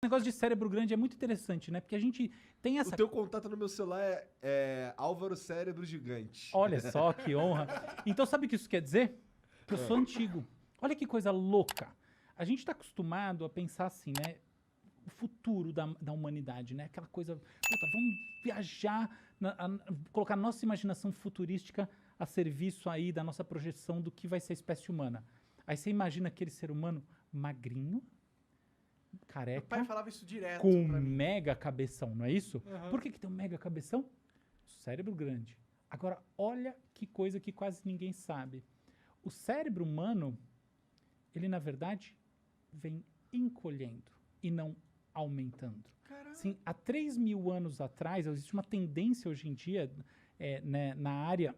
negócio de cérebro grande é muito interessante, né? Porque a gente tem O teu contato no meu celular é Álvaro Cérebro Gigante. Olha só que honra. Então, sabe o que isso quer dizer? Que eu sou antigo. Olha que coisa louca. A gente está acostumado a pensar assim, né? O futuro da humanidade, né? Aquela coisa, puta, vamos viajar, colocar nossa imaginação futurística a serviço aí da nossa projeção do que vai ser a espécie humana. Aí você imagina aquele ser humano magrinho, Meu careca, pai falava isso direto com um pra mim. mega cabeção, não é isso? Aham. Por que tem um mega cabeção? Cérebro grande. Agora, olha que coisa que quase ninguém sabe. O cérebro humano, ele na verdade vem encolhendo e não aumentando. Caralho. Sim, há 3 mil anos atrás, existe uma tendência hoje em dia né, na área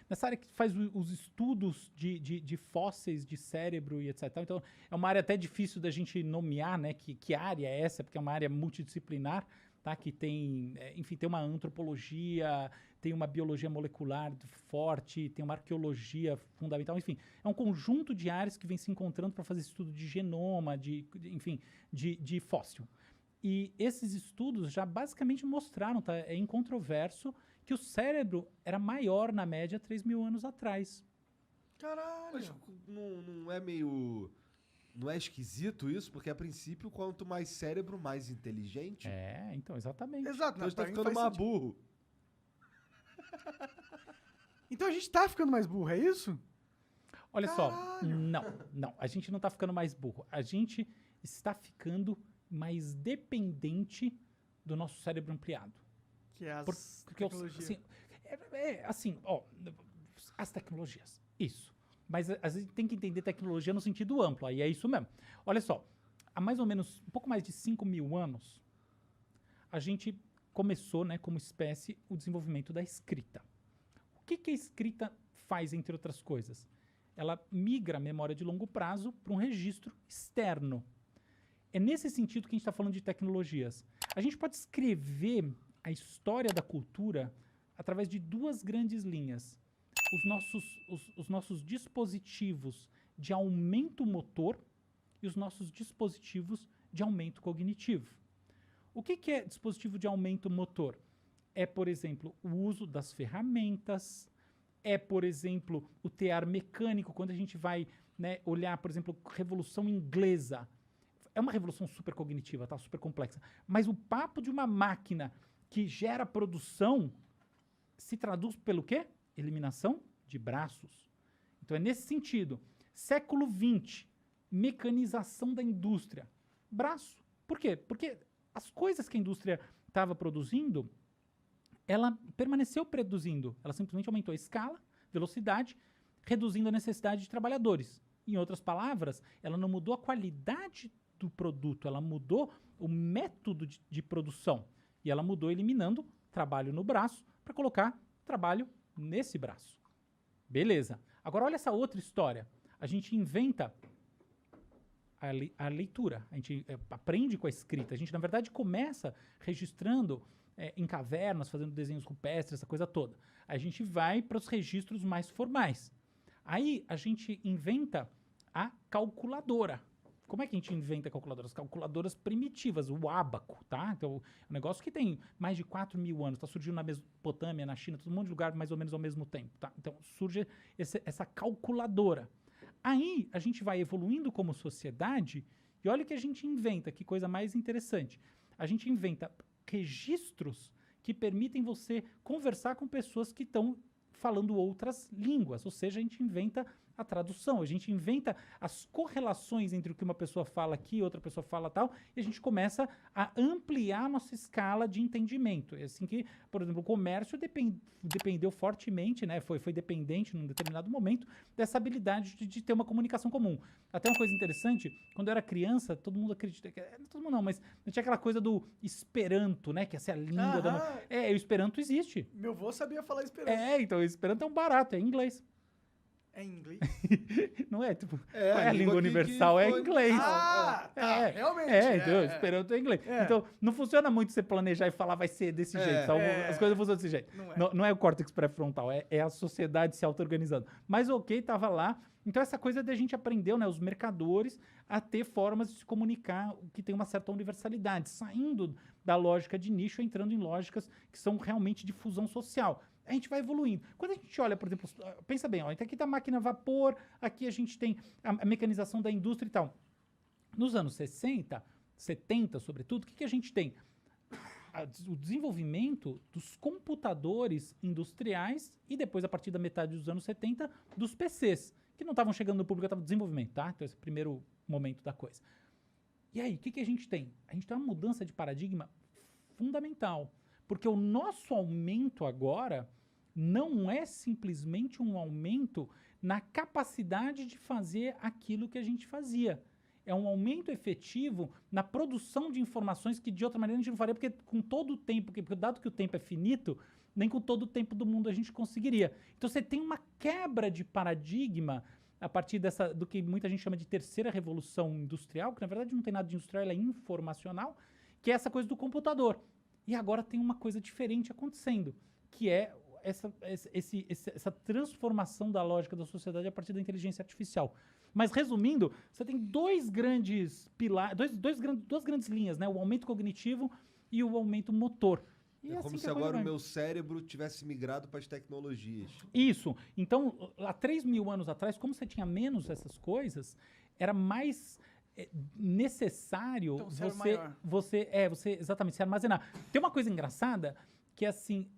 nessa área que faz os estudos de fósseis de cérebro e etc. Então, é uma área até difícil da gente nomear, né? Que área é essa, porque é uma área multidisciplinar, tá? Que tem, enfim, tem uma antropologia, tem uma biologia molecular forte, tem uma arqueologia fundamental, enfim. É um conjunto de áreas que vem se encontrando para fazer estudo de genoma, enfim, de fóssil. E esses estudos já basicamente mostraram, tá? É incontroverso, que o cérebro era maior na média 3 mil anos atrás. Caralho. Mas não é meio... Não é esquisito isso? Porque a princípio, quanto mais cérebro, mais inteligente. Então, exatamente. Exato, Então a gente pra tá mim ficando faz mais sentido. burro. Então a gente tá ficando mais burro, é isso? Olha só, Caralho. não, a gente não está ficando mais burro. A gente está ficando mais dependente do nosso cérebro ampliado. Que é as Porque tecnologias. assim, assim, ó, as tecnologias, isso. Mas a gente tem que entender tecnologia no sentido amplo, aí é isso mesmo. Olha só, há mais ou menos um pouco mais de 5 mil anos, a gente começou, né, como espécie, o desenvolvimento da escrita. O que a escrita faz, entre outras coisas? Ela migra a memória de longo prazo para um registro externo. É nesse sentido que a gente está falando de tecnologias. A gente pode escrever a história da cultura através de duas grandes linhas. Os nossos dispositivos de aumento motor e os nossos dispositivos de aumento cognitivo. O que é dispositivo de aumento motor? É, por exemplo, o uso das ferramentas, é, por exemplo, o tear mecânico, quando a gente vai, né, olhar, por exemplo, Revolução Inglesa. É uma revolução super cognitiva, tá? Super complexa. Mas o papo de uma máquina que gera produção se traduz pelo quê? Eliminação de braços. Então é nesse sentido. Século XX, mecanização da indústria. Braço. Por quê? Porque as coisas que a indústria estava produzindo, ela permaneceu produzindo. Ela simplesmente aumentou a escala, velocidade, reduzindo a necessidade de trabalhadores. Em outras palavras, ela não mudou a qualidade do produto, ela mudou o método de produção. E ela mudou eliminando trabalho no braço para colocar trabalho nesse braço. Beleza. Agora olha essa outra história. A gente inventa a leitura, a gente aprende com a escrita. A gente, na verdade, começa registrando em cavernas, fazendo desenhos rupestres, essa coisa toda. Aí a gente vai para os registros mais formais. Aí a gente inventa a calculadora. Como é que a gente inventa calculadoras? Calculadoras primitivas, o ábaco, tá? Então, é um negócio que tem mais de 4 mil anos, está surgindo na Mesopotâmia, na China, todo um monte de lugar mais ou menos ao mesmo tempo, tá? Então, surge essa calculadora. Aí, a gente vai evoluindo como sociedade e olha o que a gente inventa, que coisa mais interessante. A gente inventa registros que permitem você conversar com pessoas que estão falando outras línguas, ou seja, a gente inventa a tradução, a gente inventa as correlações entre o que uma pessoa fala aqui, outra pessoa fala tal, e a gente começa a ampliar a nossa escala de entendimento. É assim que, por exemplo, o comércio dependeu fortemente, né, foi dependente num determinado momento dessa habilidade de ter uma comunicação comum. Até uma coisa interessante, quando eu era criança, todo mundo acredita, todo mundo não, mas tinha aquela coisa do Esperanto, né, que essa é a língua da... Aham. o Esperanto existe. Meu avô sabia falar esperanto. Então o Esperanto é um barato, é em inglês. É em inglês? Não é, tipo, É, qual é a língua que universal? É foi- inglês. Ah, tá, realmente. Então, esperando em inglês. É. Então, não funciona muito você planejar e falar vai ser desse jeito. Tá? As coisas funcionam desse jeito. Não é o córtex pré-frontal, é a sociedade se auto-organizando. Mas ok, tava lá. Então, essa coisa da gente aprendeu, né, os mercadores, a ter formas de se comunicar que tem uma certa universalidade, saindo da lógica de nicho, entrando em lógicas que são realmente de fusão social. A gente vai evoluindo. Quando a gente olha, por exemplo, pensa bem, ó, então aqui tá a máquina a vapor, aqui a gente tem a mecanização da indústria e tal. Nos anos 60, 70, sobretudo, o que a gente tem? O desenvolvimento dos computadores industriais e depois, a partir da metade dos anos 70, dos PCs, que não estavam chegando no público, estavam no desenvolvimento, tá? Então, esse é o primeiro momento da coisa. E aí, o que a gente tem? A gente tem uma mudança de paradigma fundamental. Porque o nosso aumento agora não é simplesmente um aumento na capacidade de fazer aquilo que a gente fazia. É um aumento efetivo na produção de informações que de outra maneira a gente não faria, porque com todo o tempo, porque dado que o tempo é finito, nem com todo o tempo do mundo a gente conseguiria. Então você tem uma quebra de paradigma a partir do que muita gente chama de terceira revolução industrial, que na verdade não tem nada de industrial, ela é informacional, que é essa coisa do computador. E agora tem uma coisa diferente acontecendo, que é essa transformação da lógica da sociedade a partir da inteligência artificial. Mas, resumindo, você tem dois grandes pilares, duas grandes linhas, né? O aumento cognitivo e o aumento motor. E É assim como que se a coisa agora vai. o meu cérebro tivesse migrado para as tecnologias. Isso. Então, há 3.000 anos atrás, como você tinha menos essas coisas, era mais necessário Então, o cérebro maior. você exatamente se armazenar. Tem uma coisa engraçada que assim,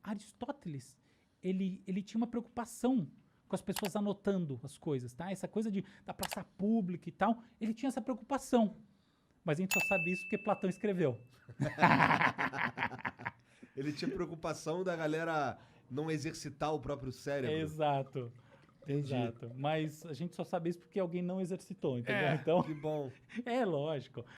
Aristóteles, ele tinha uma preocupação com as pessoas anotando as coisas, tá? Essa coisa da praça pública e tal, ele tinha essa preocupação. Mas a gente só sabe isso porque Platão escreveu. Ele tinha preocupação da galera não exercitar o próprio cérebro. Exato. Entendi. Exato. Mas a gente só sabe isso porque alguém não exercitou, entendeu? Então, Que bom. é lógico.